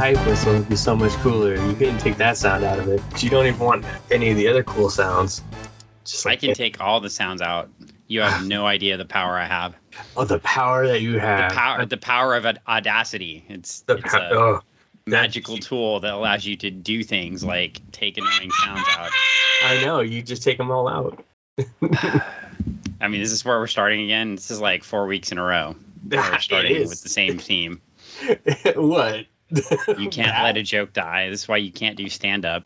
hype whistle would be so much cooler. You couldn't take that sound out of it. But you don't even want any of the other cool sounds. Just like I can take all the sounds out. You have no idea the power I have. Oh, the power that you have. The power of Audacity. It's a magical tool that allows you to do things like take annoying sounds out. I know. You just take them all out. I mean, this is where we're starting again. This is like 4 weeks in a row. We're starting with the same theme. What? You can't let a joke die. This is why you can't do stand-up.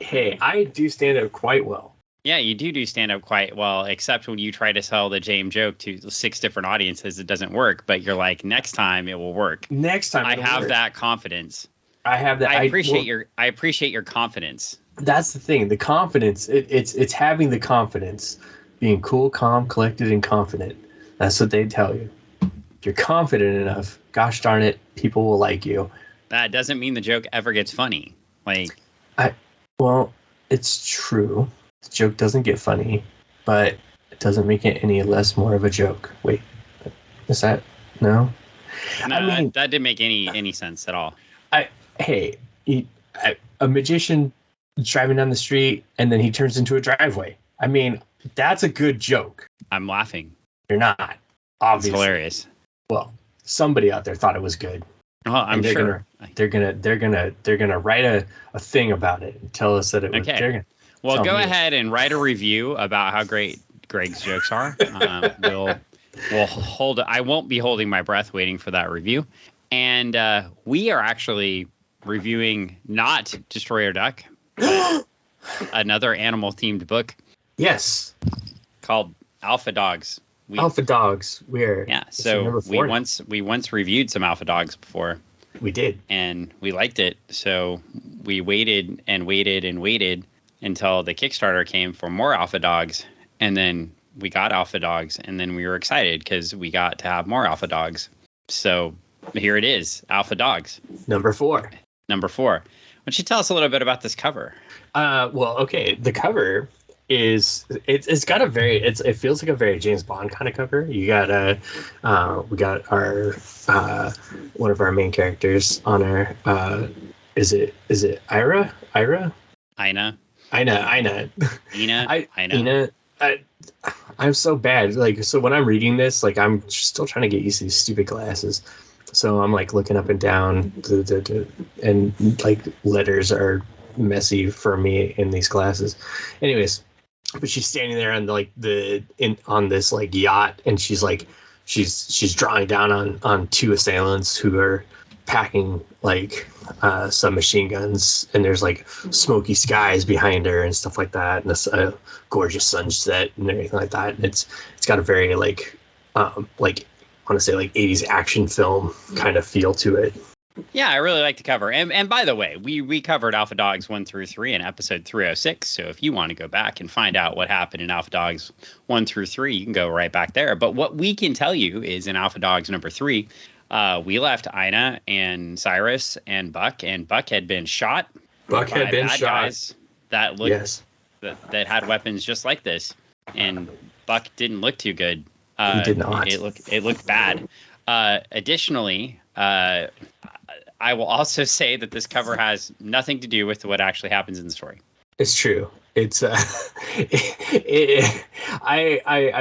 Hey, I do stand-up quite well. Yeah, you do stand-up quite well, except when you try to sell the same joke to 6 different audiences, it doesn't work. But you're like, next time it will work. Next time I have that confidence. I have that. I appreciate your confidence. That's the thing. The confidence. It's having the confidence, being cool, calm, collected, and confident. That's what they tell you. If you're confident enough, gosh darn it, people will like you. That doesn't mean the joke ever gets funny. Well, it's true. The joke doesn't get funny, but it doesn't make it any less more of a joke. Wait, is that no? No, I mean, that didn't make any sense at all. A magician driving down the street and then he turns into a driveway. I mean, that's a good joke. I'm laughing. You're not. Obviously. It's hilarious. Well, somebody out there thought it was good. Well, I'm sure they're gonna write a thing about it and tell us that it was. Okay. Well, go ahead and write a review about how great Greg's jokes are. We'll hold. I won't be holding my breath waiting for that review. And we are actually reviewing not Destroyer Duck, but another animal-themed book. Yes. Called Alpha Dogs. Alpha Dogs. So we once reviewed some Alpha Dogs before. We did. And we liked it. So we waited and waited and waited until the Kickstarter came for more Alpha Dogs, and then we got Alpha Dogs, and then we were excited because we got to have more Alpha Dogs. So here it is, Alpha Dogs. Number 4. Why don't you tell us a little bit about this cover? Well, okay, the cover is it's got it feels like a very James Bond kind of cover. You got we got our one of our main characters on our is it Ina. I'm so bad. So when I'm reading this, I'm still trying to get used to these stupid glasses. So I'm looking up and down, and letters are messy for me in these glasses. Anyways, but she's standing there on on this yacht, and she's drawing down on 2 assailants who are packing some machine guns, and there's smoky skies behind her and stuff like that, and a gorgeous sunset and everything like that. And it's got a very I want to say 80s action film kind of feel to it. Yeah, I really like the cover. And by the way, we covered Alpha Dogs 1 through 3 in episode 306. So if you want to go back and find out what happened in Alpha Dogs 1 through 3, you can go right back there. But what we can tell you is in Alpha Dogs number 3, we left Ina and Cyrus and Buck had been shot. Buck had been shot. Guys that looked that had weapons just like this, and Buck didn't look too good. He did not. It looked bad. Additionally, I will also say that this cover has nothing to do with what actually happens in the story. It's true. It's I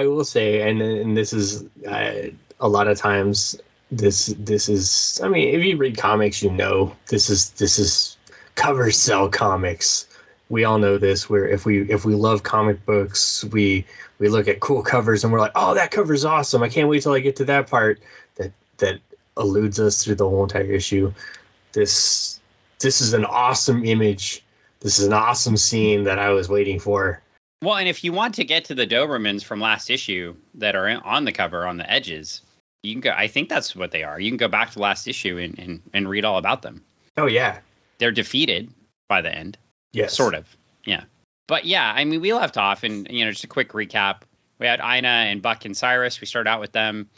will say, and this is a lot of times this is. I mean, if you read comics, this is covers sell comics. We all know this. Where if we love comic books, we look at cool covers and we're like, oh, that cover's awesome. I can't wait till I get to that part that eludes us through the whole entire issue. This is an awesome image. This is an awesome scene that I was waiting for. Well, and if you want to get to the Dobermans from last issue that are on the cover on the edges, you can go. I think that's what they are. You can go back to last issue and read all about them. Oh yeah, they're defeated by the end. Yes, sort of. Yeah, but yeah, I mean, we left off, and just a quick recap. We had Ina and Buck and Cyrus. We started out with them.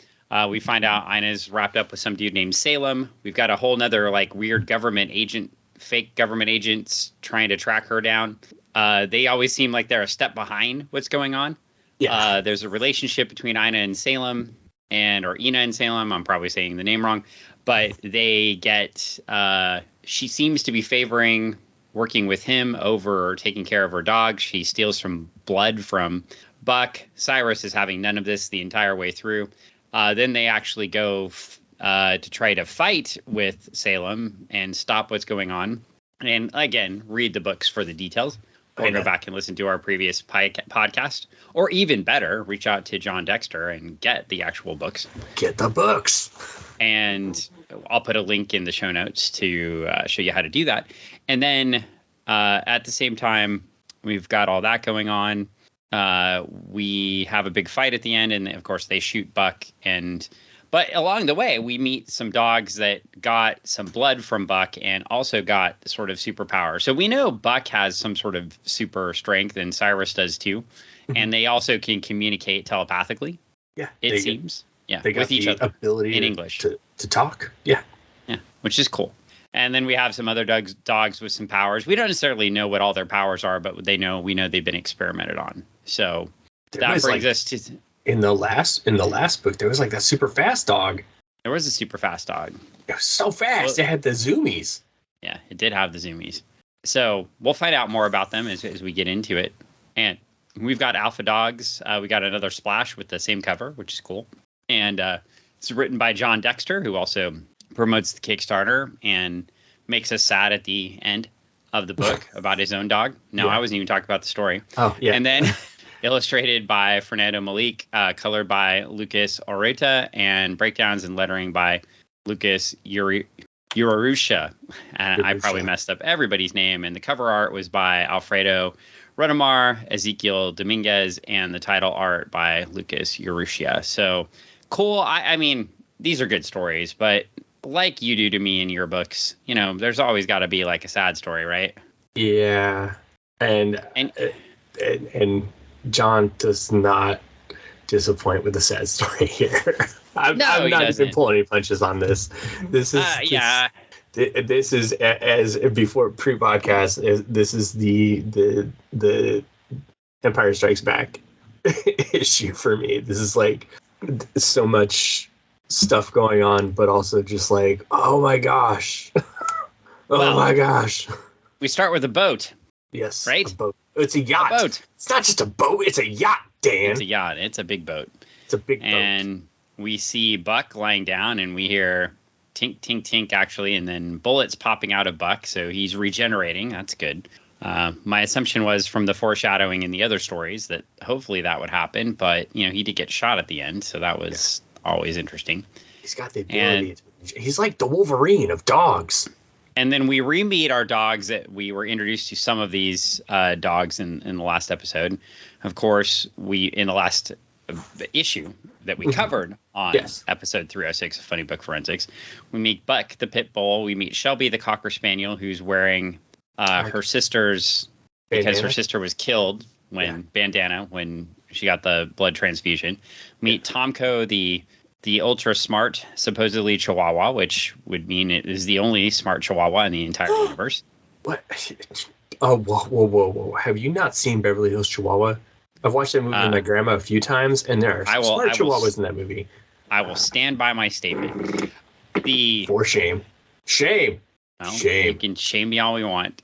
We find out Ina's wrapped up with some dude named Salem. We've got a whole nother weird government agent, fake government agents trying to track her down. They always seem like they're a step behind what's going on. Yeah. There's a relationship between Ina and Salem, or Ina and Salem. I'm probably saying the name wrong, but they get. She seems to be favoring working with him over taking care of her dog. She steals from blood from Buck. Cyrus is having none of this the entire way through. Then they actually go to try to fight with Salem and stop what's going on. And again, read the books for the details. Or go back and listen to our previous podcast. Or even better, reach out to Jon Dexter and get the actual books. Get the books. And I'll put a link in the show notes to show you how to do that. And then at the same time, we've got all that going on. We have a big fight at the end. And, of course, they shoot Buck. But along the way, we meet some dogs that got some blood from Buck and also got sort of superpower. So we know Buck has some sort of super strength, and Cyrus does too. And they also can communicate telepathically. Yeah, it seems. Yeah, they got with each other ability in English to talk. Yeah, which is cool. And then we have some other dogs with some powers. We don't necessarily know what all their powers are, but we know they've been experimented on. So that brings us to. In the last book, there was like that super fast dog. There was a super fast dog. It was so fast. It had the zoomies. Yeah, it did have the zoomies. So we'll find out more about them as we get into it. And we've got alpha dogs. We got another splash with the same cover, which is cool. And it's written by Jon Dexter, who also promotes the Kickstarter and makes us sad at the end of the book about his own dog. No, I wasn't even talking about the story. Oh, yeah. And then illustrated by Fernando Melek, colored by Lucas Orueta, and breakdowns and lettering by Lucas Urrutia. And I probably messed up everybody's name. And the cover art was by Alfredo Retamar, Ezekiel Dominguez, and the title art by Lucas Urrutia. So cool. I mean, these are good stories, but like you do to me in your books, there's always got to be like a sad story, right? Yeah. And John does not disappoint with a sad story here. I'm not even pulling any punches on this. This is This is, as before pre-podcast, this is the Empire Strikes Back issue for me. This is like so much stuff going on, but also just like, oh my gosh, my gosh. We start with a boat. Yes, right. A boat. It's a yacht. A boat. It's not just a boat. It's a yacht, Dan. It's a yacht. It's a big boat. It's a big boat. And we see Buck lying down, and we hear tink, tink, tink, actually, and then bullets popping out of Buck. So he's regenerating. That's good. My assumption was from the foreshadowing in the other stories that hopefully that would happen, but he did get shot at the end, so that was always interesting. He's got the ability. He's like the Wolverine of dogs. And then we re-meet our dogs. That we were introduced to some of these dogs in the last episode. Of course, in the last issue that we covered on episode 306 of Funny Book Forensics, we meet Buck the pit bull. We meet Shelby the Cocker Spaniel, who's wearing her sister's bandana? Because her sister was killed when she got the blood transfusion. Meet Tomko the ultra smart, supposedly Chihuahua, which would mean it is the only smart Chihuahua in the entire universe. What? Oh, whoa. Have you not seen Beverly Hills Chihuahua? I've watched that movie with my grandma a few times, and there are smart Chihuahuas in that movie. I will stand by my statement. For shame. Shame. Well, shame. You can shame me all we want.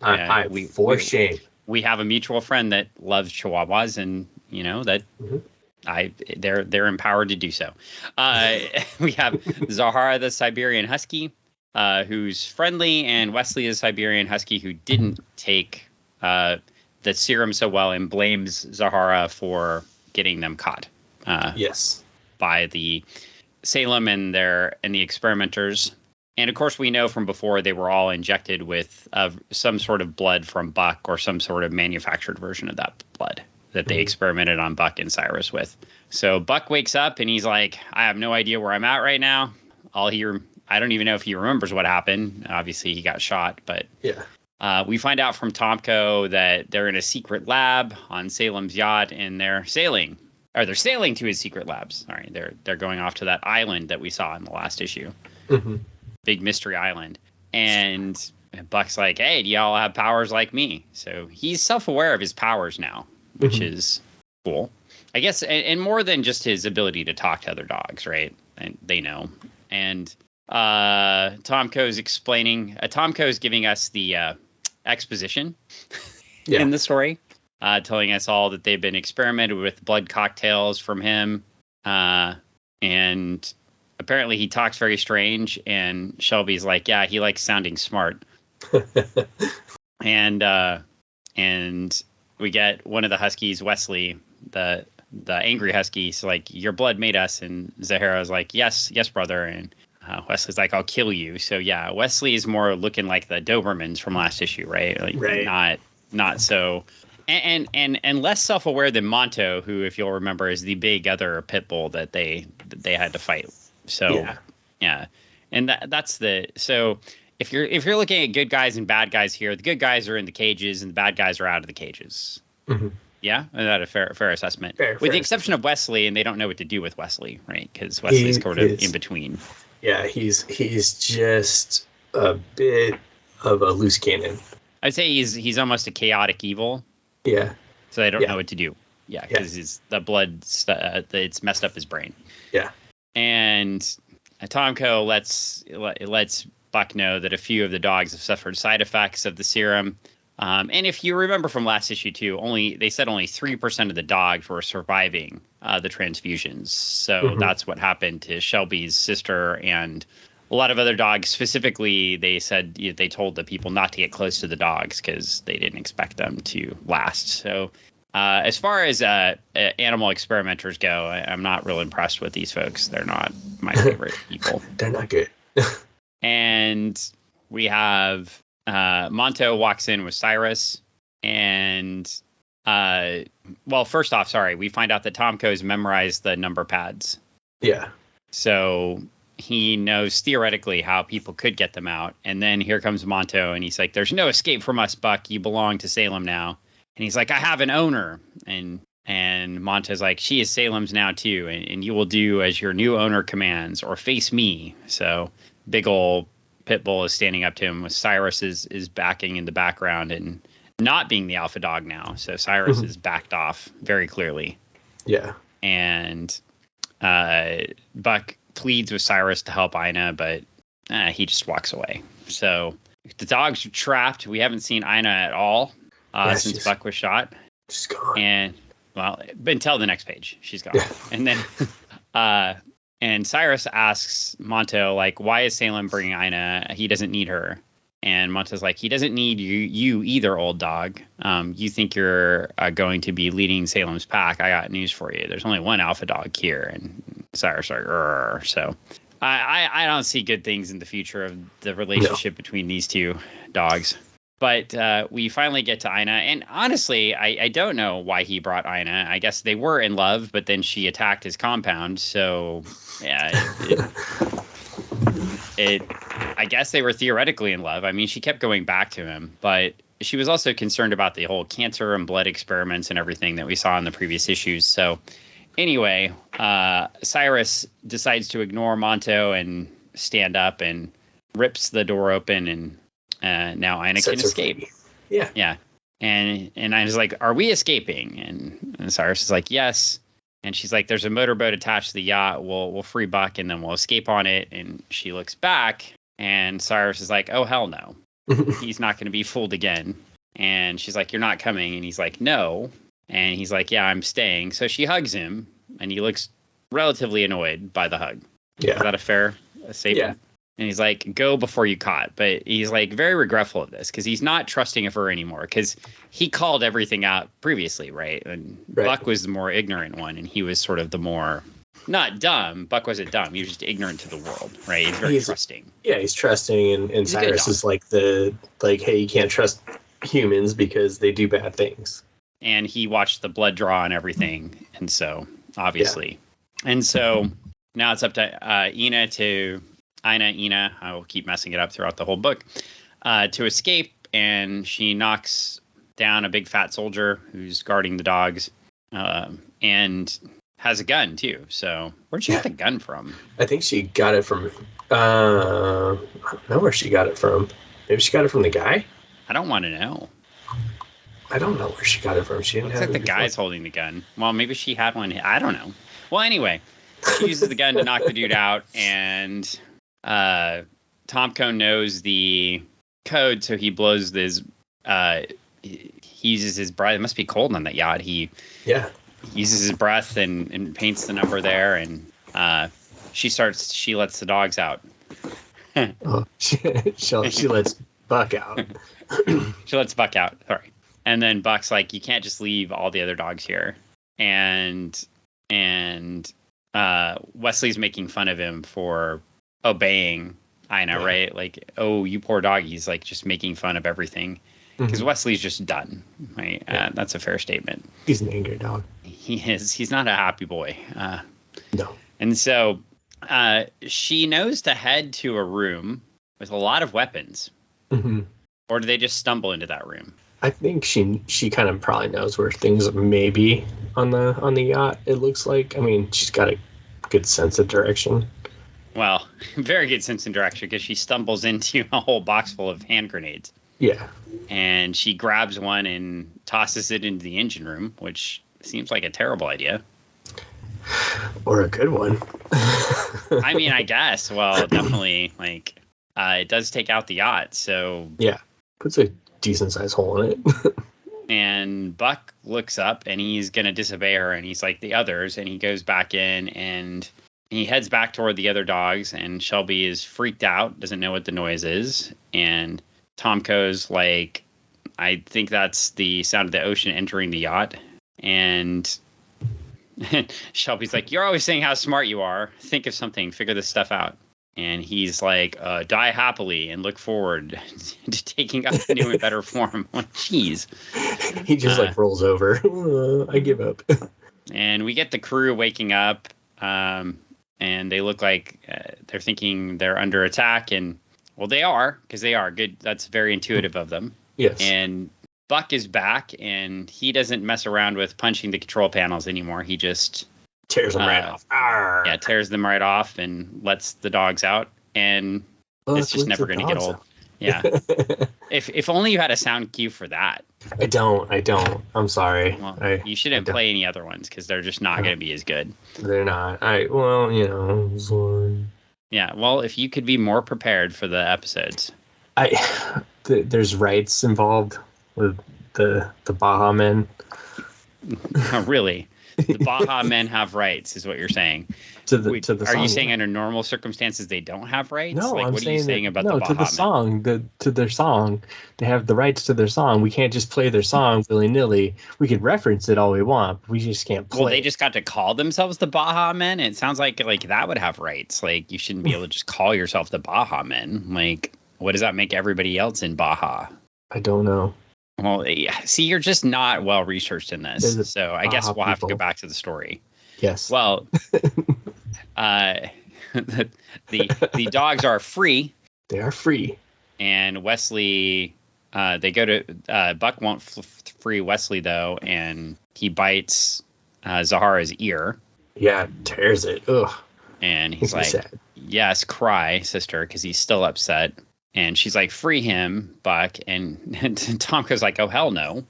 Shame. We have a mutual friend that loves Chihuahuas, and that... Mm-hmm. They're empowered to do so. We have Zahara the Siberian Husky, who's friendly, and Wesley the Siberian Husky, who didn't take the serum so well and blames Zahara for getting them caught. By the Salem and the experimenters. And of course, we know from before they were all injected with some sort of blood from Buck or some sort of manufactured version of that blood that they experimented on Buck and Cyrus with. So Buck wakes up and he's like, I have no idea where I'm at right now. I don't even know if he remembers what happened. Obviously he got shot, but we find out from Tomko that they're in a secret lab on Salem's yacht, and they're sailing to his secret labs. Sorry, they're going off to that island that we saw in the last issue. Mm-hmm. Big mystery island. And Buck's like, hey, do y'all have powers like me? So he's self-aware of his powers now, which is cool. I guess, and more than just his ability to talk to other dogs, right? And they know. And Tomko's explaining. Tomko's giving us the exposition in the story, telling us all that they've been experimented with blood cocktails from him, and apparently he talks very strange. And Shelby's like, yeah, he likes sounding smart. And we get one of the Huskies, Wesley, the angry husky. He's like, your blood made us. And Zahara's like, yes, brother. And Wesley's like, I'll kill you. So yeah, Wesley is more looking like the Dobermans from last issue, right? Like, right. Not so, and less self-aware than Monto, who, if you'll remember, is the big other pit bull that they had to fight. So yeah. And that's so if you're looking at good guys and bad guys here, the good guys are in the cages and the bad guys are out of the cages. Mm-hmm. Yeah, is that a fair assessment? With the exception of Wesley, and they don't know what to do with Wesley, right? Because Wesley's sort of in between. Yeah, he's just a bit of a loose cannon. I'd say he's almost a chaotic evil. Yeah. So they don't know what to do. Yeah, because the blood it's messed up his brain. Yeah. And Tomko lets Buck know that a few of the dogs have suffered side effects of the serum. And if you remember from last issue too, they said only 3% of the dogs were surviving the transfusions. So that's what happened to Shelby's sister and a lot of other dogs. Specifically, they said they told the people not to get close to the dogs because they didn't expect them to last. So as far as animal experimenters go, I'm not real impressed with these folks. They're not my favorite people. They're not good. And we have Monto walks in with Cyrus, and first off, sorry, we find out that Tomko's memorized the number pads. Yeah. So he knows theoretically how people could get them out. And then here comes Monto, and he's like, there's no escape from us, Buck. You belong to Salem now. And he's like, I have an owner. And Monto's like, she is Salem's now too, and you will do as your new owner commands or face me. So big ol' Pitbull is standing up to him with Cyrus is backing in the background and not being the alpha dog now. So Cyrus is backed off very clearly. Yeah. And Buck pleads with Cyrus to help Ina, but he just walks away. So the dogs are trapped. We haven't seen Ina at all since Buck was shot. She's gone. And until the next page, she's gone. And then and Cyrus asks Monto, like, why is Salem bringing Ina? He doesn't need her. And Monto's like, he doesn't need you either, old dog. You think you're going to be leading Salem's pack. I got news for you. There's only one alpha dog here. And Cyrus like, Rrr. So I don't see good things in the future of the relationship between these two dogs. But we finally get to Ina, and honestly, I don't know why he brought Ina. I guess they were in love, but then she attacked his compound. So, yeah, I guess they were theoretically in love. I mean, she kept going back to him, but she was also concerned about the whole cancer and blood experiments and everything that we saw in the previous issues. So, anyway, Cyrus decides to ignore Monto and stand up and rips the door open, and now Ina can escape. Yeah. Yeah. And Ina's like, are we escaping? And Cyrus is like, yes. And she's like, there's a motorboat attached to the yacht. We'll free Buck and then we'll escape on it. And she looks back and Cyrus is like, oh, hell no. He's not going to be fooled again. And she's like, you're not coming. And he's like, no. And he's like, yeah, I'm staying. So she hugs him and he looks relatively annoyed by the hug. Yeah. Is that a fair statement? Yeah. And he's like, go before you caught. But he's like very regretful of this because he's not trusting of her anymore because he called everything out previously, right? And Buck was the more ignorant one, and he was sort of the more, not dumb. Buck wasn't dumb. He was just ignorant to the world, right? He's very trusting. Yeah, he's trusting. And Cyrus is like hey, you can't trust humans because they do bad things. And he watched the blood draw and everything. And so, obviously. Yeah. And so now it's up to Ina, I will keep messing it up throughout the whole book, to escape, and she knocks down a big fat soldier who's guarding the dogs, and has a gun too. So where'd she get the gun from? I think she got it from, I don't know where she got it from. Maybe she got it from the guy? I don't want to know. I don't know where she got it from. She didn't Looks have like it the before. guy's holding the gun. Well, maybe she had one. I don't know. Well, anyway, she uses the gun to knock the dude out, and Tomko knows the code, so he blows this. He uses his breath. It must be cold on that yacht. He uses his breath and paints the number there, and she lets the dogs out. Oh, she lets Buck out. She lets Buck out. Sorry. And then Buck's like, you can't just leave all the other dogs here. And Wesley's making fun of him for obeying Ina, right? Like, oh, you poor dog. He's like just making fun of everything. Because Wesley's just done. Right? Yeah. That's a fair statement. He's an angry dog. He is. He's not a happy boy. No. And so she knows to head to a room with a lot of weapons. Mm-hmm. Or do they just stumble into that room? I think she kind of probably knows where things may be on the yacht. It looks like. I mean, she's got a good sense of direction. Well, very good sense of direction because she stumbles into a whole box full of hand grenades. Yeah. And she grabs one and tosses it into the engine room, which seems like a terrible idea. Or a good one. I mean, I guess. Well, definitely, like, it does take out the yacht, so... Yeah, puts a decent-sized hole in it. And Buck looks up, and he's going to disobey her, and he's like the others, and he goes back in, and he heads back toward the other dogs, and Shelby is freaked out, doesn't know what the noise is, and Tomko's like, I think that's the sound of the ocean entering the yacht, and... Shelby's like, you're always saying how smart you are. Think of something. Figure this stuff out. And he's like, die happily and look forward to taking up a new and better form. Jeez. He just like rolls over. I give up. And we get the crew waking up, and they look like they're thinking they're under attack. And, well, they are, because they are. Good. That's very intuitive of them. Yes. And Buck is back, and he doesn't mess around with punching the control panels anymore. He just tears them right off. Arr. Yeah, tears them right off and lets the dogs out. And it's just never going to get old. Out. Yeah. If only you had a sound cue for that. I don't. I'm sorry. Well, you shouldn't play any other ones because they're just not going to be as good. They're not. Well, you know. Sorry. Yeah. Well, if you could be more prepared for the episodes. There's rights involved. With the Baja men. Oh, really? The Baja men have rights, is what you're saying. To the song. Are you saying under normal circumstances they don't have rights? No, like, I'm what saying are you saying about the Baja to the men? song, to their song. They have the rights to their song. We can't just play their song willy-nilly. We can reference it all we want, but we just can't play. Well, they just got to call themselves the Baja men? It sounds like that would have rights. Like, you shouldn't be able to just call yourself the Baja men. Like, what does that make everybody else in Baja? I don't know. Well, see, you're just not well researched in this, so I guess we'll have to go back to the story. Yes. Well, the dogs are free. They are free. And Wesley, they go to Buck won't free Wesley though, and he bites Zahara's ear. Yeah, tears it. Ugh. And he's like, sad. Yes, cry, sister, because he's still upset. And she's like, free him, Buck. And Tom goes like, oh, hell no.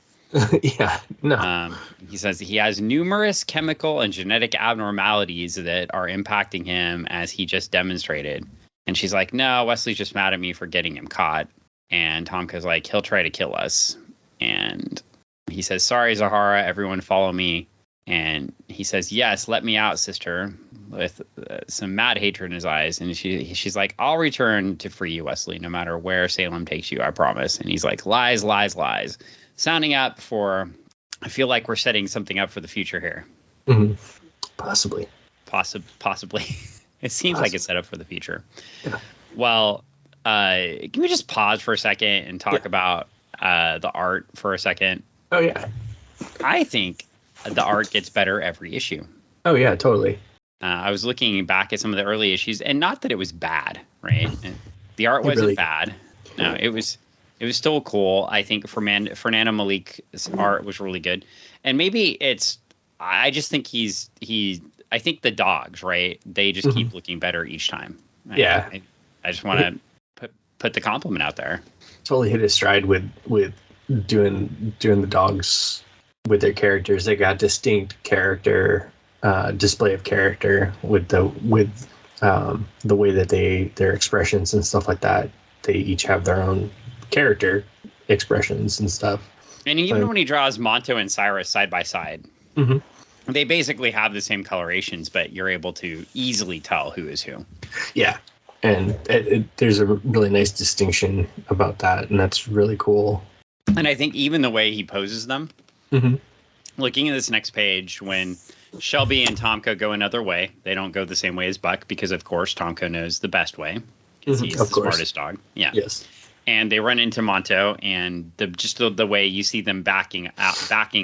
Yeah, no. He says he has numerous chemical and genetic abnormalities that are impacting him as he just demonstrated. And she's like, no, Wesley's just mad at me for getting him caught. And Tom goes like, he'll try to kill us. And he says, sorry, Zahara, everyone follow me. And he says, yes, let me out, sister, with some mad hatred in his eyes. And she's like, I'll return to free you, Wesley, no matter where Salem takes you, I promise. And he's like, lies, lies, lies. Sounding up for, I feel like we're setting something up for the future here. Mm-hmm. Possibly. Possibly. It seems like it's set up for the future. Yeah. Well, can we just pause for a second and talk about the art for a second? Oh, yeah. I think the art gets better every issue. Oh, yeah, totally. I was looking back at some of the early issues, and not that it was bad, right? The art wasn't really bad. No, it was still cool. I think Fernando Melek's art was really good. And maybe I just think I think the dogs, right? They just keep looking better each time. Yeah. I just want to put the compliment out there. Totally hit his stride with doing the dogs with their characters. They got distinct character, display of character with the way that their expressions and stuff like that. They each have their own character expressions and stuff. And even when he draws Monto and Cyrus side by side, they basically have the same colorations, but you're able to easily tell who is who. Yeah. And there's a really nice distinction about that, and that's really cool. And I think even the way he poses them, looking at this next page, when Shelby and Tomko go another way, they don't go the same way as Buck because, of course, Tomko knows the best way because he's the smartest dog. Yeah. Yes. And they run into Monto, and the way you see them backing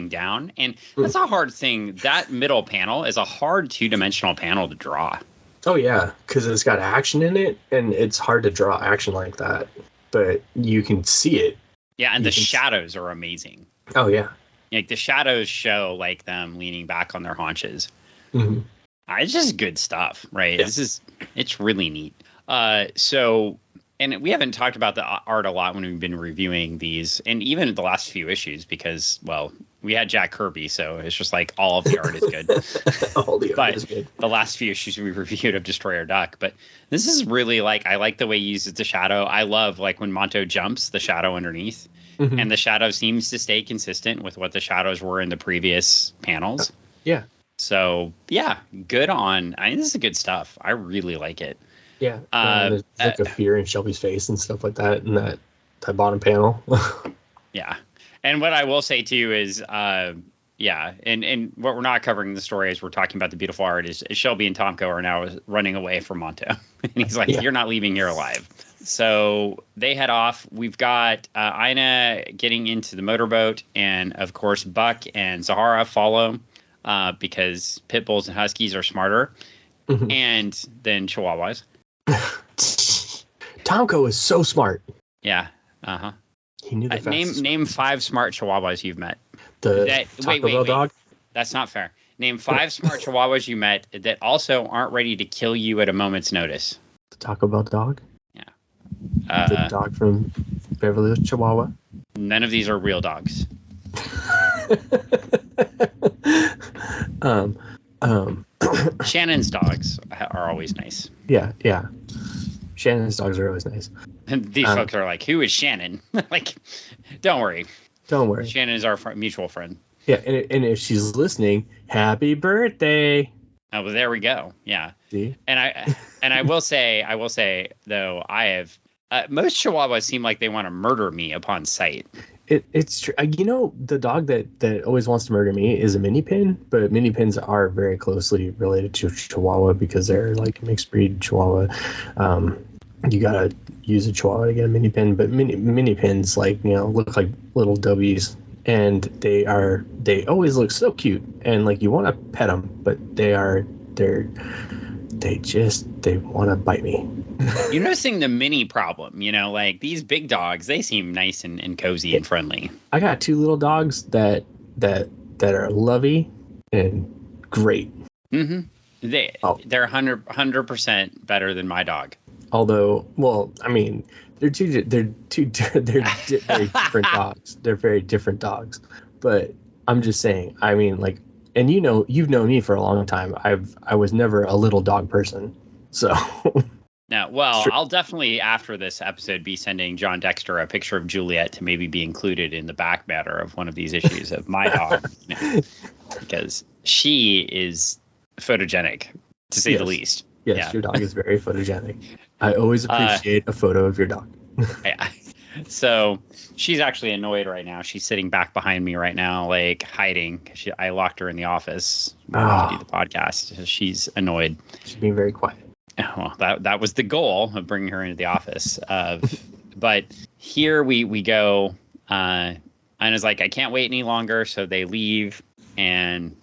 down, and that's a hard thing. That middle panel is a hard 2-dimensional panel to draw. Oh yeah, because it's got action in it, and it's hard to draw action like that, but you can see it. Yeah, and the shadows are amazing. Oh yeah, like the shadows show like them leaning back on their haunches. It's just good stuff, right? Yeah. It's really neat. And we haven't talked about the art a lot when we've been reviewing these, and even the last few issues, because, well, we had Jack Kirby, so it's just like all of the art is good. All the art is good. The last few issues we reviewed of Destroyer Duck, but this is really I like the way he uses the shadow. I love when Monto jumps, the shadow underneath, and the shadow seems to stay consistent with what the shadows were in the previous panels. Yeah. So yeah, good on. This is good stuff. I really like it. Yeah, there's like a fear in Shelby's face and stuff like that in that bottom panel. Yeah, and what I will say too is, and what we're not covering in the story as we're talking about the beautiful art is Shelby and Tomko are now running away from Monto, and he's like, "You're not leaving here alive." So they head off. We've got Ina getting into the motorboat, and of course Buck and Zahara follow because pit bulls and huskies are smarter, and then Chihuahuas. Tomko is so smart. Yeah. He knew the fastest. Name 5 smart Chihuahuas you've met. Wait. Dog? That's not fair. Name 5 smart Chihuahuas you met that also aren't ready to kill you at a moment's notice. The Taco Bell dog? Yeah. The dog from Beverly Hills, Chihuahua? None of these are real dogs. Shannon's dogs are always nice. Yeah. Shannon's dogs are always nice. And these folks are like, who is Shannon? Don't worry. Shannon is our mutual friend. Yeah, and if she's listening, happy birthday. Oh, well, there we go. Yeah. See? And I will say though, I have most Chihuahuas seem like they want to murder me upon sight. It's true. The dog that always wants to murder me is a mini pin, but mini pins are very closely related to Chihuahua because they're like mixed breed Chihuahua. You gotta use a Chihuahua to get a mini pin, but mini pins look like little W's, and they always look so cute, and you want to pet them, but they want to bite me. You're noticing the mini problem, these big dogs, they seem nice and cozy and friendly. I got 2 little dogs that are lovey and great. They're 100% better than my dog. Although, well, I mean, they're very different dogs. They're very different dogs. But I'm just saying, I mean, and you've known me for a long time. I was never a little dog person. So now, well, sure. I'll definitely after this episode be sending Jon Dexter a picture of Juliet to maybe be included in the back matter of one of these issues of my dog, because she is photogenic to say the least. Yes, Your dog is very photogenic. I always appreciate a photo of your dog. Yeah. So she's actually annoyed right now. She's sitting back behind me right now, hiding. I locked her in the office to do the podcast. She's annoyed. She's being very quiet. Well, that was the goal of bringing her into the office. But here we go. Ina's like, I can't wait any longer. So they leave. And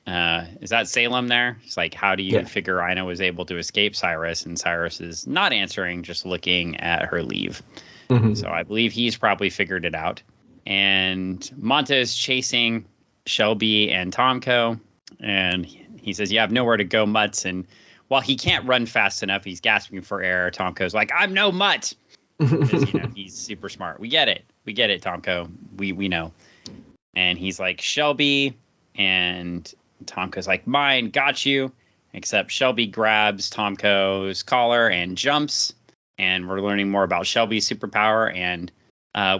is that Salem there? It's like, how do you figure Ina was able to escape Cyrus? And Cyrus is not answering, just looking at her leave. So I believe he's probably figured it out. And Monta is chasing Shelby and Tomko. And he says, you have nowhere to go, Mutts. And while he can't run fast enough, he's gasping for air. Tomko's like, I'm no mutt. Because, he's super smart. We get it. We get it, Tomko. We know. And he's like, Shelby. And Tomko's like, mine, got you. Except Shelby grabs Tomko's collar and jumps. And we're learning more about Shelby's superpower. And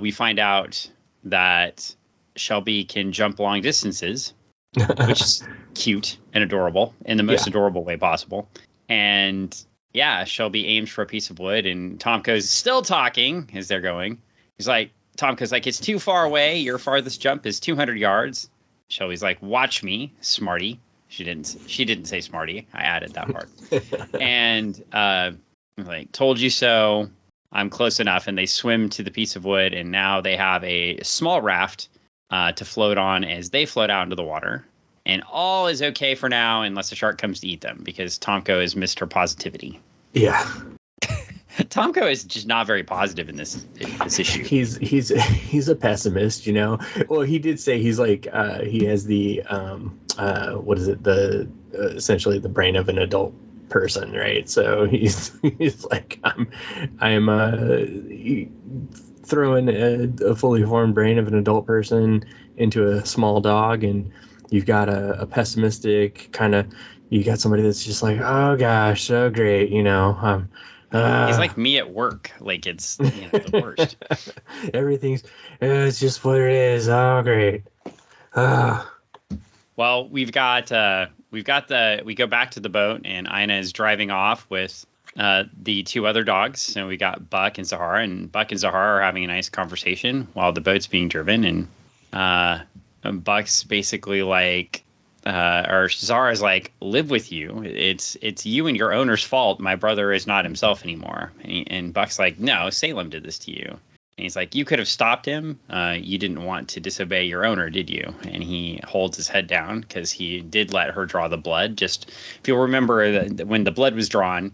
we find out that Shelby can jump long distances, which is cute and adorable in the most adorable way possible. And yeah, Shelby aims for a piece of wood, and Tomko's still talking as they're going. He's like, Tomko's like, it's too far away. Your farthest jump is 200 yards. Shelby's like, watch me, smarty. She didn't say smarty. I added that part. And like, told you so. I'm close enough. And they swim to the piece of wood, and now they have a small raft to float on as they float out into the water. And all is okay for now unless a shark comes to eat them, because Tomko has missed her positivity. Yeah. Tomko is just not very positive in this issue. He's a pessimist, you know. Well, he did say he's like he has the what is it, the essentially the brain of an adult person, right? So he's like, I'm throwing a fully formed brain of an adult person into a small dog, and you've got a pessimistic kind of, you got somebody that's just like, oh gosh, so great, you know. He's like me at work. Like, it's the worst. Everything's it's just what it is. Oh great. Well, we go back to the boat, and Ina is driving off with the two other dogs. So we got Buck and Zahara, and Buck and Zahara are having a nice conversation while the boat's being driven. And Buck's basically like, or Zahara's like, live with you. It's you and your owner's fault. My brother is not himself anymore. And Buck's like, no, Salem did this to you. And he's like, you could have stopped him. You didn't want to disobey your owner, did you? And he holds his head down because he did let her draw the blood. Just, if you'll remember, when the blood was drawn,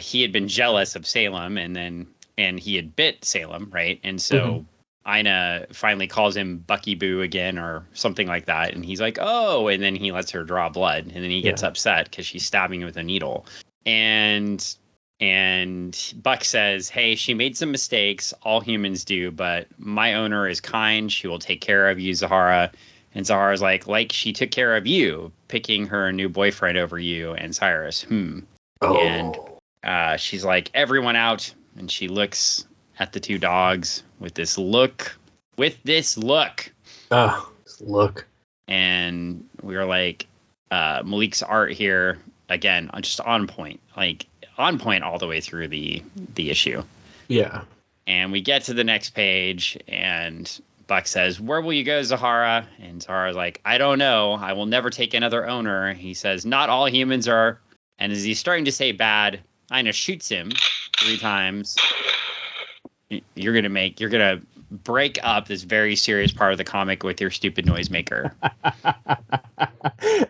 he had been jealous of Salem, and he had bit Salem, right? And so Ina finally calls him Bucky Boo again or something like that. And he's like, oh, and then he lets her draw blood. And then he gets upset because she's stabbing him with a needle. And Buck says, hey, she made some mistakes. All humans do, but my owner is kind. She will take care of you, Zahara. And Zahara's like she took care of you, picking her new boyfriend over you and Cyrus. And she's like, everyone out. And she looks at the two dogs with this look. Oh, this look. And we were like, Malik's art here, again, just on point. Like, on point all the way through the issue. Yeah. And we get to the next page, and Buck says, where will you go, Zahara? And Zahara's like, I don't know. I will never take another owner. He says, not all humans are. And as he's starting to say bad, Ina shoots him 3 times. You're gonna break up this very serious part of the comic with your stupid noisemaker.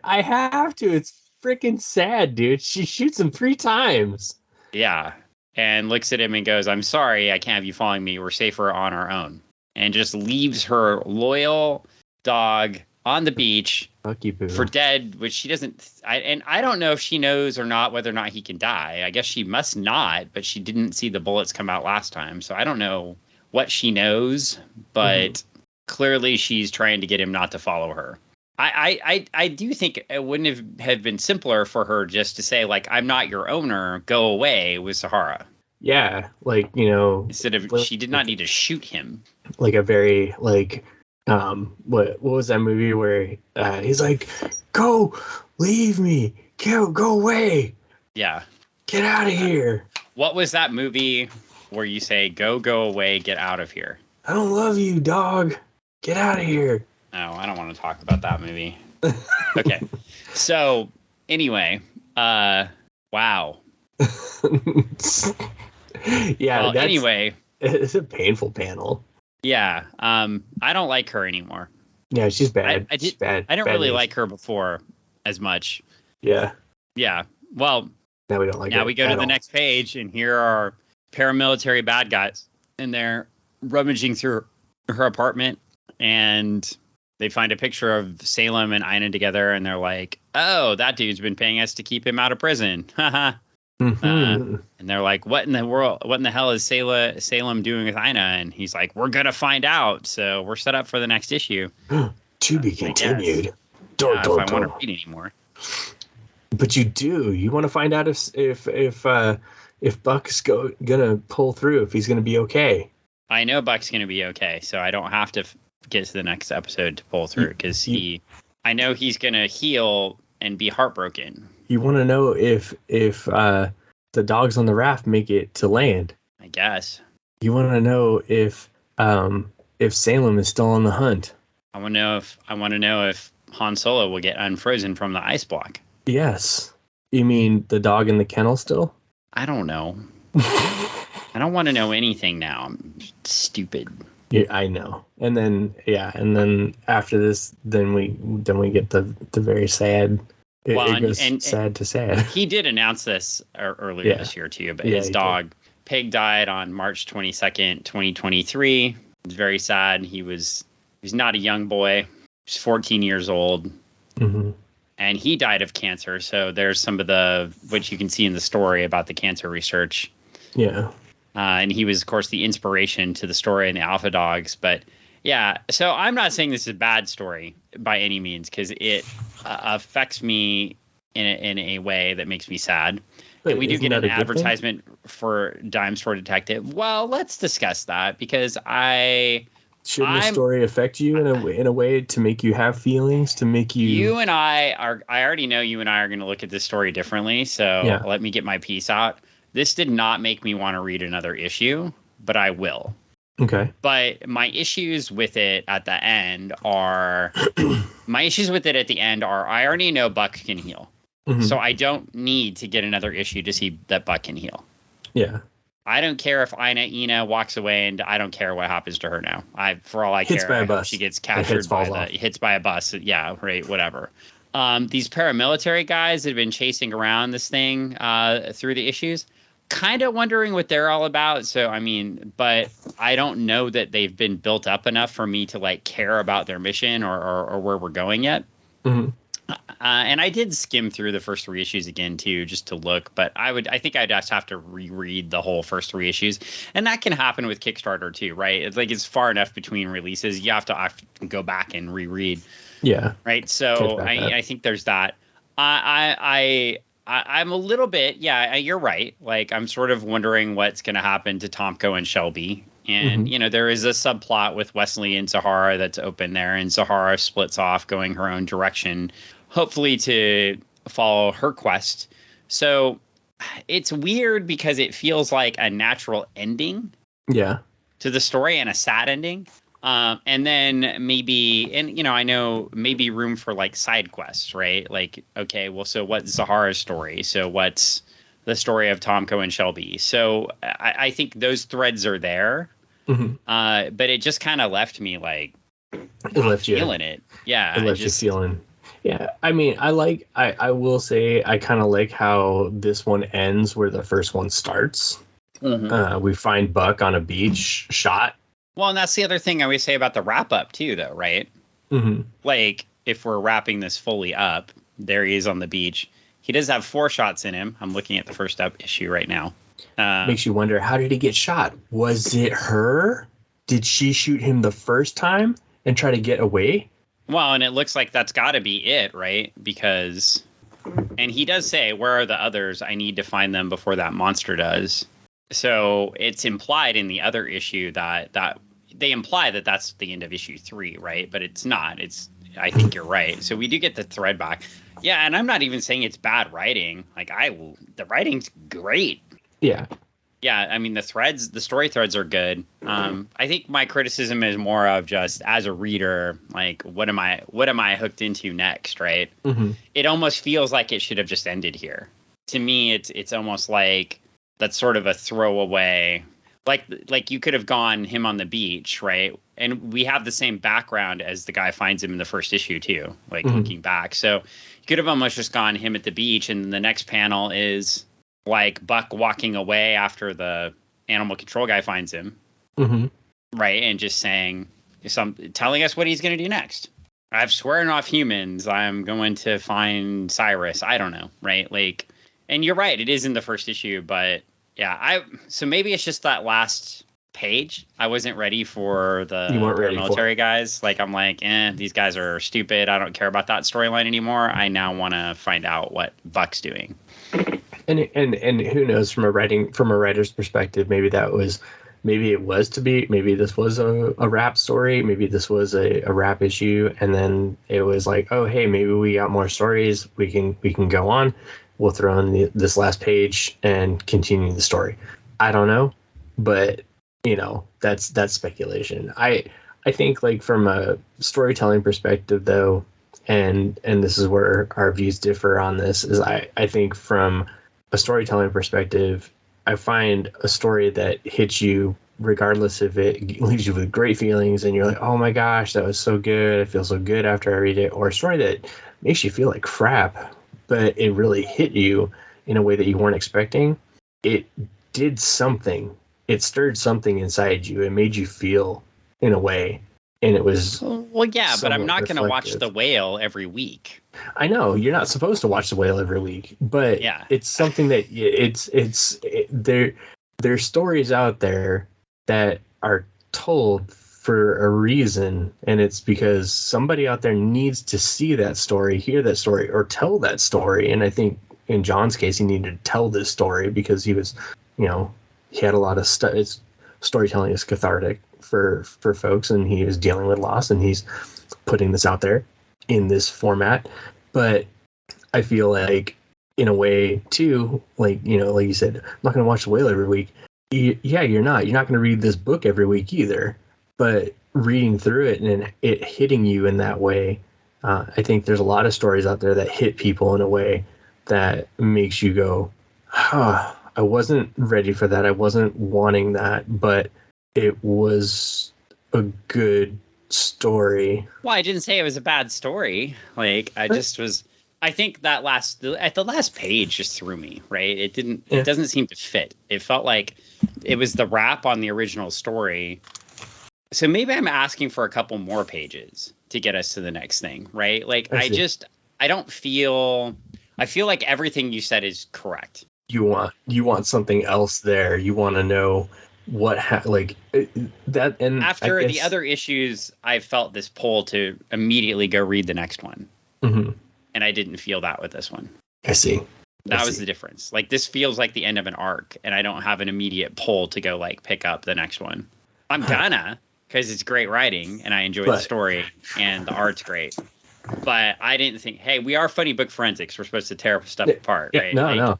I have to. It's freaking sad, dude. She shoots him 3 times. Yeah. And looks at him and goes, I'm sorry, I can't have you following me. We're safer on our own. And just leaves her loyal dog on the beach for dead, which she doesn't. I don't know if she knows or not whether or not he can die. I guess she must not, but she didn't see the bullets come out last time. So I don't know what she knows, but clearly she's trying to get him not to follow her. I do think it wouldn't have been simpler for her just to say, like, I'm not your owner, go away with Zahara. Yeah, like, you know, instead of, she did not need to shoot him. Like a very, like, what was that movie where he's like, go, leave me, go away. Yeah. Get out of here. What was that movie where you say, go away, get out of here? I don't love you, dog. Get out of here. Oh, I don't want to talk about that movie. Okay. So, anyway, wow. Yeah. Well, anyway. It's a painful panel. Yeah. I don't like her anymore. Yeah, she's bad. She's bad. I didn't really like her before as much. Yeah. Yeah. Well, now we don't like her. Now we go to the next page, and here are paramilitary bad guys, and they're rummaging through her apartment, and they find a picture of Salem and Ina together, and they're like, oh, that dude's been paying us to keep him out of prison. Haha. And they're like, what in the world, what in the hell is Salem doing with Ina? And he's like, we're going to find out. So we're set up for the next issue. To be continued. If I want to read anymore. But you do. You want to find out if Buck's gonna pull through, if he's gonna be I know Buck's gonna be okay, so I don't have to get to the next episode to pull through because I know he's gonna heal and be heartbroken. You want to know if the dogs on the raft make it to land. I guess. You want to know if Salem is still on the hunt. I want to know if Han Solo will get unfrozen from the ice block. Yes. You mean the dog in the kennel still? I don't know. I don't want to know anything now. I'm stupid. Yeah, I know. And then after this, then we get the very sad. It goes sad to sad. He did announce this earlier this year too, but his dog Pig died on March 22nd, 2023. It's very sad. He's not a young boy. He's 14 years old. Mm-hmm. And he died of cancer. So there's some of which you can see in the story about the cancer research. Yeah. And he was, of course, the inspiration to the story in the Alpha Dogs. But yeah, so I'm not saying this is a bad story by any means, because it affects me in a way that makes me sad. Wait, and we do get an advertisement for Dime Store Detective. Well, let's discuss that, because shouldn't the story affect you in a way to make you have feelings, to make you... You and I already know you and I are going to look at this story differently, so let me get my piece out. This did not make me want to read another issue, but I will. Okay. But my issues with it at the end are... I already know Buck can heal. Mm-hmm. So I don't need to get another issue to see that Buck can heal. Yeah. I don't care if Ina walks away, and I don't care what happens to her now. For all I care, by a bus. She gets captured hits by a bus. Yeah, right, whatever. These paramilitary guys that have been chasing around this thing through the issues, kind of wondering what they're all about. So, I mean, but I don't know that they've been built up enough for me to care about their mission or where we're going yet. Mm-hmm. And I did skim through the first 3 issues again too, just to look. But I think I'd just have to reread the whole first 3 issues, and that can happen with Kickstarter too, right? It's far enough between releases. You have to go back and reread. Yeah. Right. So I think there's that. I'm a little bit. Yeah, you're right. I'm sort of wondering what's going to happen to Tomko and Shelby. And, there is a subplot with Wesley and Zahara that's open there, and Zahara splits off going her own direction, hopefully to follow her quest. So it's weird because it feels like a natural ending to the story, and a sad ending. And then maybe, I know maybe room for side quests, right? Okay, well, so what's Zahara's story? So what's the story of Tomko and Shelby? So I think those threads are there. Mm-hmm. But it just kind of left me it left feeling it. Yeah. It left you feeling. Yeah. I mean, I will say I kind of like how this one ends where the first one starts. Mm-hmm. We find Buck on a beach shot. Well, and that's the other thing I always say about the wrap up too, though, right? Mm-hmm. If we're wrapping this fully up, there he is on the beach. He does have 4 shots in him. I'm looking at the first issue right now. Makes you wonder, how did he get shot? Was it her? Did she shoot him the first time and try to get away? Well, and it looks like that's got to be it, right? Because, and he does say, where are the others? I need to find them before that monster does. So it's implied in the other issue that they imply that that's the end of issue 3, right? But it's not. I think you're right. So we do get the thread back. Yeah, and I'm not even saying it's bad writing. The writing's great. Yeah. Yeah, I mean, the story threads are good. I think my criticism is more of just, as a reader, what am I hooked into next, right? Mm-hmm. It almost feels like it should have just ended here. To me, it's almost like that's sort of a throwaway. Like you could have gone him on the beach, right? And we have the same background as the guy finds him in the first issue too, looking back. So you could have almost just gone him at the beach, and the next panel is Buck walking away after the animal control guy finds him, right? And just telling us what he's going to do next. I've sworn off humans. I'm going to find Cyrus. I don't know, right? And you're right, it is in the first issue, but yeah, so maybe it's just that last page. I wasn't ready for the military guys. Like, I'm like, these guys are stupid. I don't care about that storyline anymore. I now want to find out what Buck's doing. And who knows, from a writer's perspective, maybe this was a rap story, maybe this was a rap issue, and then it was like, oh hey, maybe we got more stories, we can go on, we'll throw in this last page and continue the story. I don't know, but that's speculation. I think, like, from a storytelling perspective though, and this is where our views differ on this, is I think from a storytelling perspective, I find a story that hits you regardless if it leaves you with great feelings and you're like, oh my gosh, that was so good, I feel so good after I read it, or a story that makes you feel like crap, but it really hit you in a way that you weren't expecting. It did something. It stirred something inside you. It made you feel in a way. And it was but I'm not going to watch The Whale every week. I know you're not supposed to watch The Whale every week, but it's something that there's stories out there that are told for a reason, and it's because somebody out there needs to see that story, hear that story, or tell that story. And I think in Jon's case, he needed to tell this story because he was, he had a lot of stuff. Storytelling is cathartic for folks, and he was dealing with loss, and he's putting this out there in this format. But I feel like, in a way too, like you said, I'm not going to watch The Whale every week. You're not going to read this book every week either, but reading through it and it hitting you in that way, I think there's a lot of stories out there that hit people in a way that makes you go, I wasn't ready for that. I wasn't wanting that, but it was a good story. Well, I didn't say it was a bad story. Like, I think that the last page just threw me, right? It doesn't seem to fit. It felt like it was the wrap on the original story. So maybe I'm asking for a couple more pages to get us to the next thing, right? Like, I feel like everything you said is correct. You want something else there. You want to know what that. And after the other issues, I felt this pull to immediately go read the next one. Mm-hmm. And I didn't feel that with this one. I see. That was the difference. Like, this feels like the end of an arc, and I don't have an immediate pull to go, like, pick up the next one. I'm gonna, because it's great writing, and I enjoy the story, and the art's great. But I didn't think, hey, we are Funny Book Forensics. We're supposed to tear stuff apart, right? No.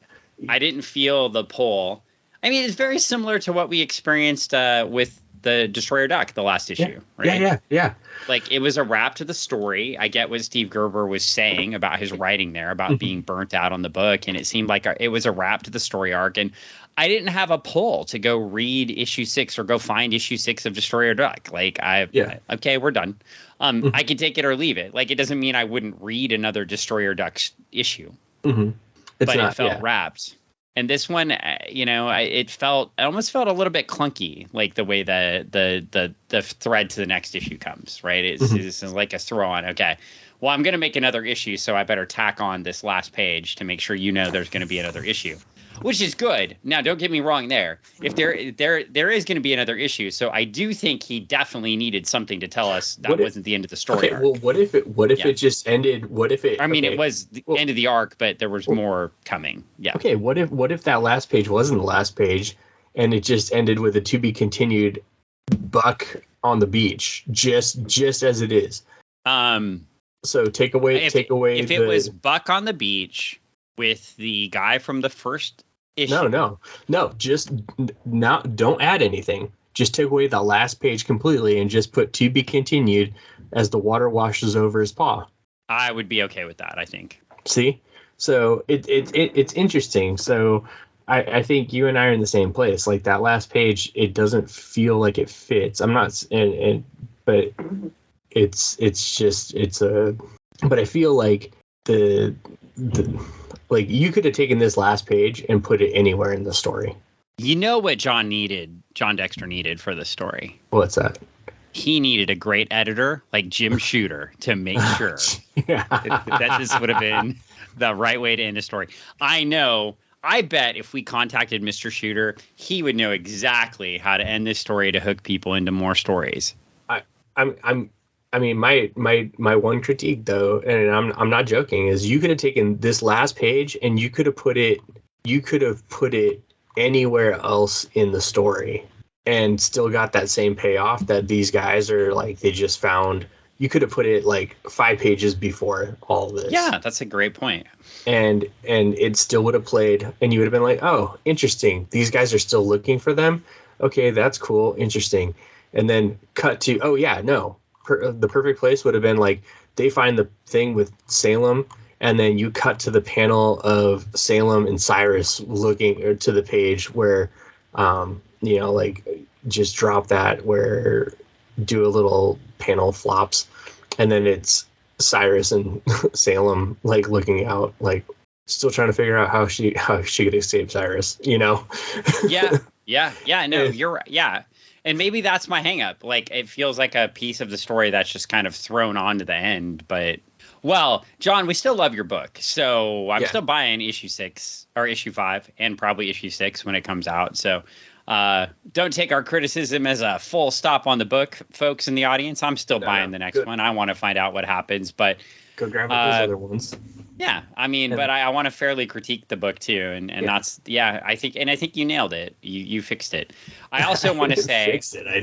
I didn't feel the pull. I mean, it's very similar to what we experienced with the Destroyer Duck, the last issue, right? Yeah. Like, it was a wrap to the story. I get what Steve Gerber was saying about his writing there, about being burnt out on the book, and it seemed like it was a wrap to the story arc. And I didn't have a pull to go read issue 6 or go find issue 6 of Destroyer Duck. Like, okay, we're done. I could take it or leave it. Like, it doesn't mean I wouldn't read another Destroyer Duck issue. Mm-hmm. But it felt wrapped. And this one, it almost felt a little bit clunky, like the way the thread to the next issue comes, right? It's like a throw on. Okay, well, I'm going to make another issue, so I better tack on this last page to make sure there's going to be another issue, which is good. Now, don't get me wrong there. If there is going to be another issue, so I do think he definitely needed something to tell us that wasn't the end of the story arc. Well, what if it just ended? What if it? I mean, it was the end of the arc, but there was more coming. Yeah. Okay. What if that last page wasn't the last page, and it just ended with a to be continued Buck on the beach, just as it is? So take away. If it was Buck on the beach with the guy from the first issue. No. Just don't add anything. Just take away the last page completely and just put to be continued as the water washes over his paw. I would be okay with that, I think. See? So it's interesting. So I think you and I are in the same place. Like, that last page, it doesn't feel like it fits. I'm not, but but I feel like like, you could have taken this last page and put it anywhere in the story. You know what Jon Dexter needed for the story? What's that? He needed a great editor like Jim Shooter to make sure that this would have been the right way to end a story. I know. I bet if we contacted Mr. Shooter, he would know exactly how to end this story to hook people into more stories. I mean, my one critique though, and I'm not joking, is you could have taken this last page and you could have put it anywhere else in the story and still got that same payoff that these guys are like, they just found. You could have put it like 5 pages before all this. Yeah, that's a great point. And it still would have played, and you would have been like, oh, interesting. These guys are still looking for them. Okay, that's cool. Interesting. And then cut to, oh, yeah, no. The perfect place would have been like they find the thing with Salem, and then you cut to the panel of Salem and Cyrus looking or to the page where, like just drop that where do a little panel flops, and then it's Cyrus and Salem like looking out, like still trying to figure out how she could escape Cyrus, Yeah. No, you're right. Yeah. And maybe that's my hang up. Like, it feels like a piece of the story that's just kind of thrown on to the end. But, well, John, we still love your book. So I'm still buying issue 6 or issue 5 and probably issue 6 when it comes out. So don't take our criticism as a full stop on the book, folks in the audience. I'm still buying the next one. I want to find out what happens. But go grab those other ones. Yeah, I mean, but I want to fairly critique the book too, and that's I think you nailed it. You fixed it. I also want to say fixed it. I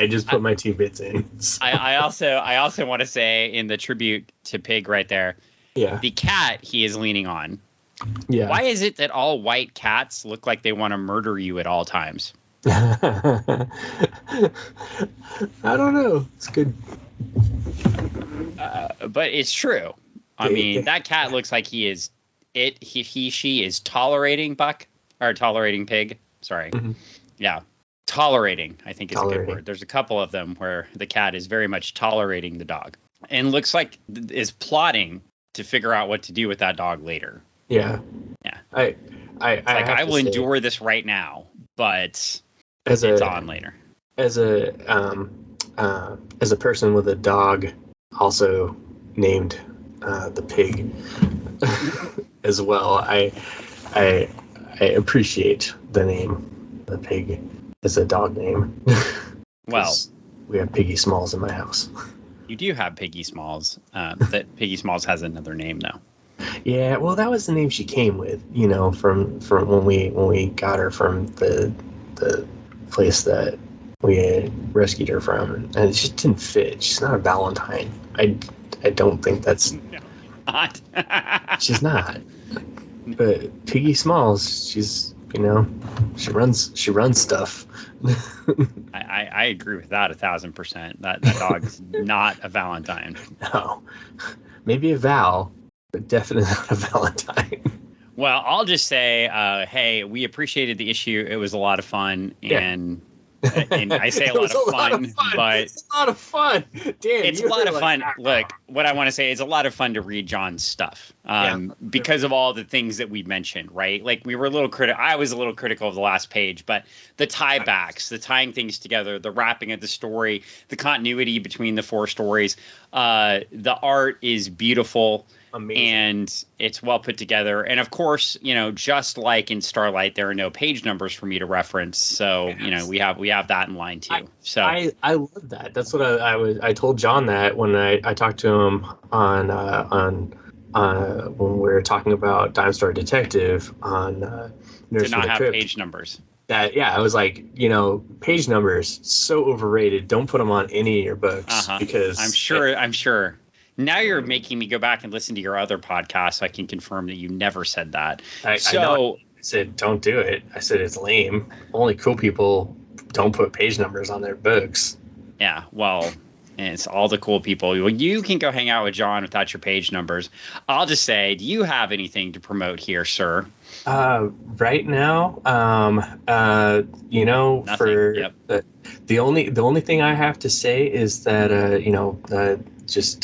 just put my 2 bits in. So. I also want to say in the tribute to Pig right there. Yeah. The cat he is leaning on. Yeah. Why is it that all white cats look like they want to murder you at all times? I don't know. It's good. But it's true. I mean, that cat looks like she is tolerating Pig. Sorry. Mm-hmm. Yeah. Tolerating, I think, is a good word. There's a couple of them where the cat is very much tolerating the dog and looks like is plotting to figure out what to do with that dog later. Yeah. Yeah. I will endure this right now, but it's on later. As a person with a dog also named the Pig as well, I appreciate the name the Pig as a dog name. Well, we have Piggy Smalls in my house. You do have Piggy Smalls. That Piggy Smalls has another name though. Yeah, well, that was the name she came with, from when we got her from the place that we had rescued her from, and it just didn't fit. She's not a Valentine. I don't think that's not. She's not. But Piggy Smalls, she's she runs stuff. I agree with that 1,000%. That dog's not a Valentine. No, maybe a Val, but definitely not a Valentine. Well, I'll just say, hey, we appreciated the issue. It was a lot of fun, and I say a lot of fun, but it's a lot of fun. Dan, it's a lot of fun. Look, what I want to say is a lot of fun to read John's stuff, because of all the things that we mentioned, right? Like we were a little I was a little critical of the last page, but the tie backs, the tying things together, the wrapping of the story, the continuity between the 4 stories, the art is beautiful. Amazing. And it's well put together. And of course, just like in Starlight, there are no page numbers for me to reference. So, we have that in line too. So I love that. That's what I told John that when I talked to him on when we were talking about Dime Star Detective on to not have page numbers. That I was like, page numbers so overrated. Don't put them on any of your books because I'm sure. Now you're making me go back and listen to your other podcast so I can confirm that you never said that. I said, don't do it. I said, it's lame. Only cool people don't put page numbers on their books. Yeah, well, it's all the cool people. Well, you can go hang out with John without your page numbers. I'll just say, do you have anything to promote here, sir? Right now, Nothing. for the only thing I have to say is that just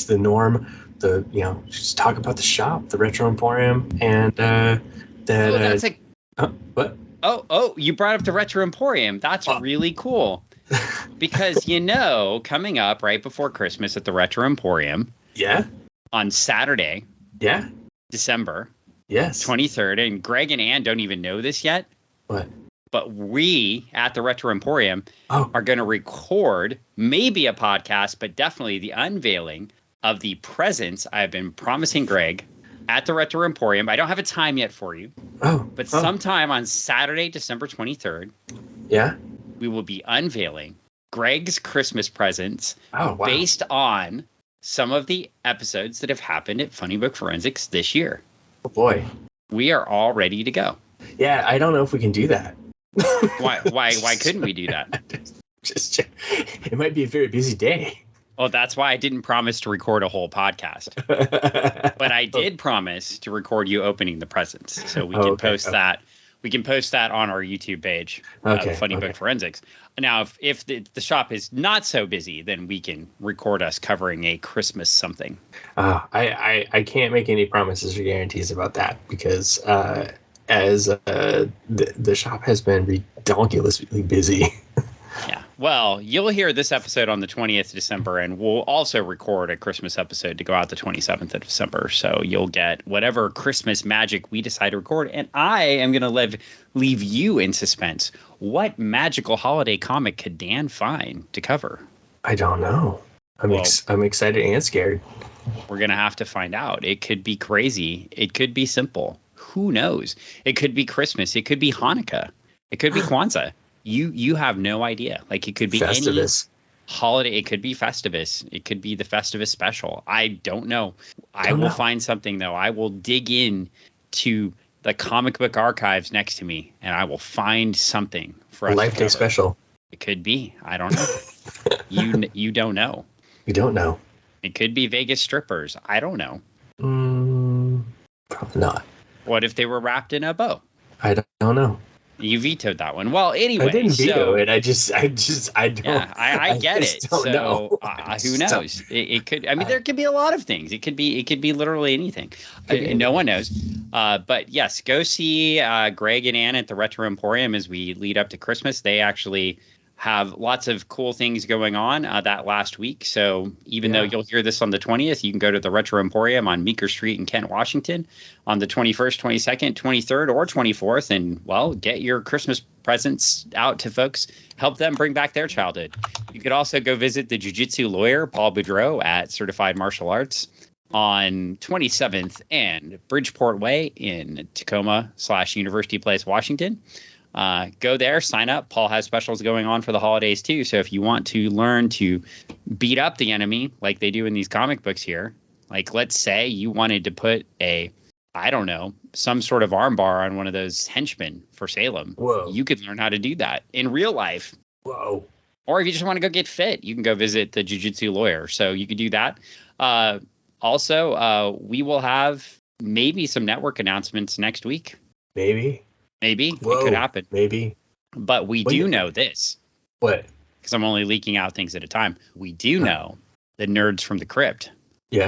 the norm, just talk about the shop, the Retro Emporium, and what? Oh, you brought up the Retro Emporium. That's really cool. Because coming up right before Christmas at the Retro Emporium, on Saturday, Yeah. December Yes. 23rd. And Greg and Ann don't even know this yet. What? But we at the Retro Emporium Oh. are going to record maybe a podcast, but definitely the unveiling of the presents I've been promising Greg at the Retro Emporium. I don't have a time yet for you. Oh. But sometime on Saturday, December 23rd, Yeah. we will be unveiling Greg's Christmas presents based on some of the episodes that have happened at Funny Book Forensics this year. Oh, boy. We are all ready to go. Yeah, I don't know if we can do that. Why couldn't we do that? It might be a very busy day. Well, that's why I didn't promise to record a whole podcast. But I did promise to record you opening the presents. So we can post that. We can post that on our YouTube page, Funny Book Forensics. Now, if the shop is not so busy, then we can record us covering a Christmas something. I can't make any promises or guarantees about that because as the shop has been ridiculously busy. Yeah. Well, you'll hear this episode on the 20th of December, and we'll also record a Christmas episode to go out the 27th of December. So you'll get whatever Christmas magic we decide to record. And I am going to leave you in suspense. What magical holiday comic could Dan find to cover? I don't know. I'm excited and scared. We're going to have to find out. It could be crazy. It could be simple. Who knows? It could be Christmas. It could be Hanukkah. It could be Kwanzaa. You have no idea. Like, it could be Festivus. Any holiday. It could be Festivus. It could be the Festivus special. I don't know. I will find something, though. I will dig in to the comic book archives next to me, and I will find something for us. Life Day special. It could be. I don't know. You don't know. You don't know. It could be Vegas strippers. I don't know. Probably not. What if they were wrapped in a bow? I don't know. You vetoed that one. Well, anyway, I didn't veto it. I don't. Yeah, I get it. Don't so who knows? It could. I mean, there could be a lot of things. It could be literally anything. No one knows. But yes, go see Greg and Ann at the Retro Emporium as we lead up to Christmas. They actually have lots of cool things going on that last week. So even though you'll hear this on the 20th, you can go to the Retro Emporium on Meeker Street in Kent, Washington on the 21st, 22nd, 23rd, or 24th. And, well, get your Christmas presents out to folks. Help them bring back their childhood. You could also go visit the jiu-jitsu lawyer, Paul Boudreau, at Certified Martial Arts on 27th and Bridgeport Way in Tacoma/University Place, Washington. Go there, sign up. Paul has specials going on for the holidays too. So if you want to learn to beat up the enemy like they do in these comic books here, like let's say you wanted to put some sort of armbar on one of those henchmen for Salem. Whoa. You could learn how to do that in real life. Whoa. Or if you just want to go get fit, you can go visit the jiu-jitsu lawyer. So you could do that. Also, we will have maybe some network announcements next week. Maybe. Whoa, it could happen. Maybe. But we do know this. What? Because I'm only leaking out things at a time. We do know the Nerds from the Crypt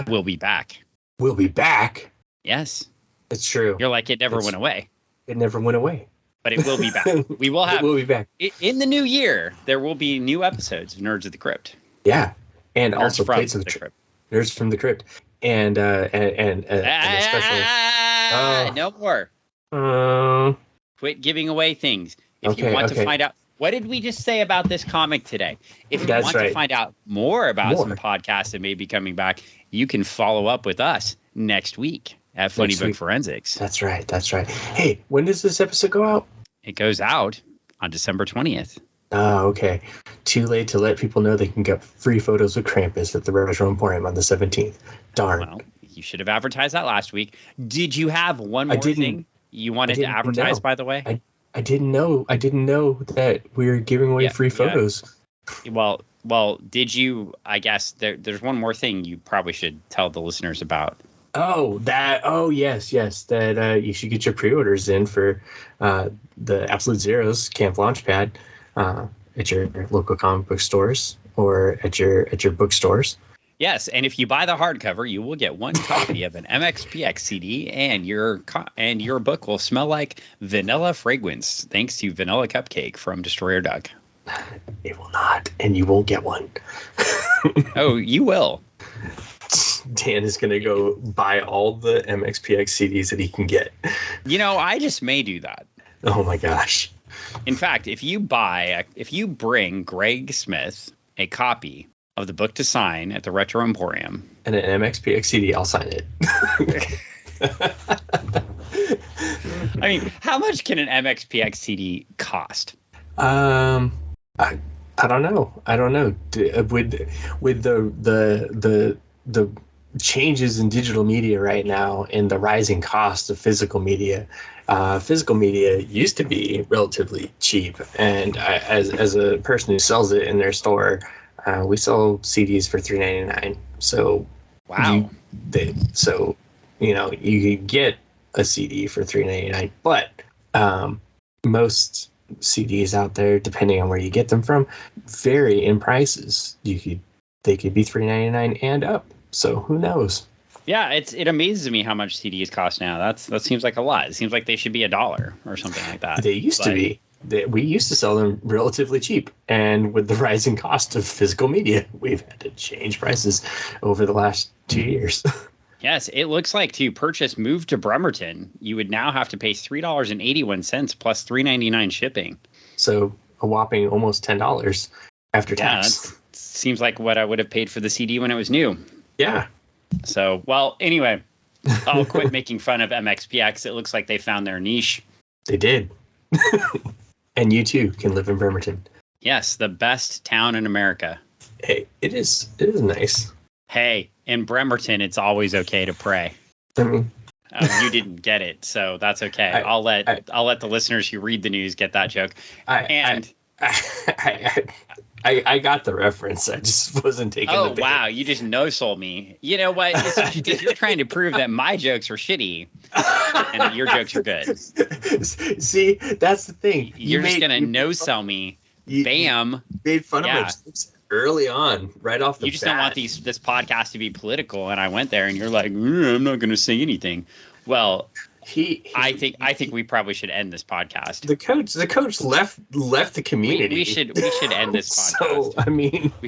will be back. We'll be back? Yes. It's true. You're like, it never went away. It never went away. But it will be back. We will have. It will be back. In the new year, there will be new episodes of Nerds of the Crypt. Yeah. And Nerds also from plates of the Crypt. Nerds from the Crypt. And a special. No more. Quit giving away things. If you want to find out, what did we just say about this comic today? If you want to find out more about some podcasts that may be coming back, you can follow up with us next week at Funny Book Forensics. That's right. Hey, when does this episode go out? It goes out on December 20th. Oh, okay. Too late to let people know they can get free photos with Krampus at the Retro Emporium on the 17th. Darn. Well, you should have advertised that last week. Did you have one more thing you wanted to advertise, by the way? I didn't know that we were giving away free photos. Well, did you? I guess there's one more thing you probably should tell the listeners about. Yes. That you should get your pre-orders in for the Absolute Zeros Camp Launchpad at your local comic book stores or at your bookstores. Yes, and if you buy the hardcover, you will get one copy of an MXPX CD, and your book will smell like vanilla fragrance, thanks to Vanilla Cupcake from Destroyer Duck. It will not, and you won't get one. Oh, you will. Dan is going to go buy all the MXPX CDs that he can get. I just may do that. Oh my gosh. In fact, if you bring Greg Smith a copy of the book to sign at the Retro Emporium and an MXPX CD, I'll sign it. I mean, how much can an MXPX CD cost? I don't know. With the changes in digital media right now and the rising cost of physical media used to be relatively cheap. And as a person who sells it in their store, we sell CDs for $3.99. So wow. You could get a CD for $3.99, but most CDs out there, depending on where you get them from, vary in prices. They could be $3.99 and up. So who knows? Yeah, it amazes me how much CDs cost now. That seems like a lot. It seems like they should be $1 or something like that. They used to be. We used to sell them relatively cheap, and with the rising cost of physical media, we've had to change prices over the last 2 years. Yes, it looks like to purchase Move to Bremerton, you would now have to pay $3.81 plus $3.99 shipping. So a whopping almost $10 after tax. That seems like what I would have paid for the CD when it was new. Yeah. So, well, anyway, I'll quit making fun of MXPX. It looks like they found their niche. They did. And you too can live in Bremerton. Yes, the best town in America. Hey, it is nice. Hey, in Bremerton, it's always okay to pray. I mean, you didn't get it, so that's okay. I'll let the listeners who read the news get that joke. I got the reference. I just wasn't taking the bait. Oh, wow. You just no-sold me. You know what? It's because you're trying to prove that my jokes are shitty and that your jokes are good. See, that's the thing. You're just going to no-sell me. Bam. You made fun of my jokes early on, right off the bat. You just don't want this podcast to be political, and I went there, and you're like, I'm not going to say anything. Well, I think we probably should end this podcast. The coach left the community. We should end this podcast. So I mean, we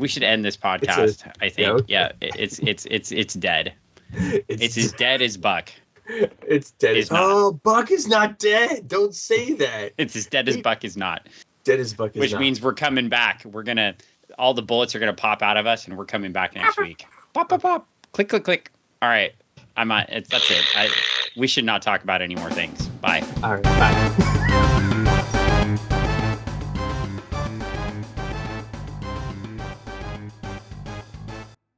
should end this podcast. I think it's dead. It's as dead as Buck. It's dead. Buck is not dead. Don't say that. It's as dead as Buck is not. Dead as Buck is Which not. means we're coming back. All the bullets are gonna pop out of us, and we're coming back next week. Pop, pop, pop. Click, click, click. All right. That's it. We should not talk about any more things. Bye. All right. Bye.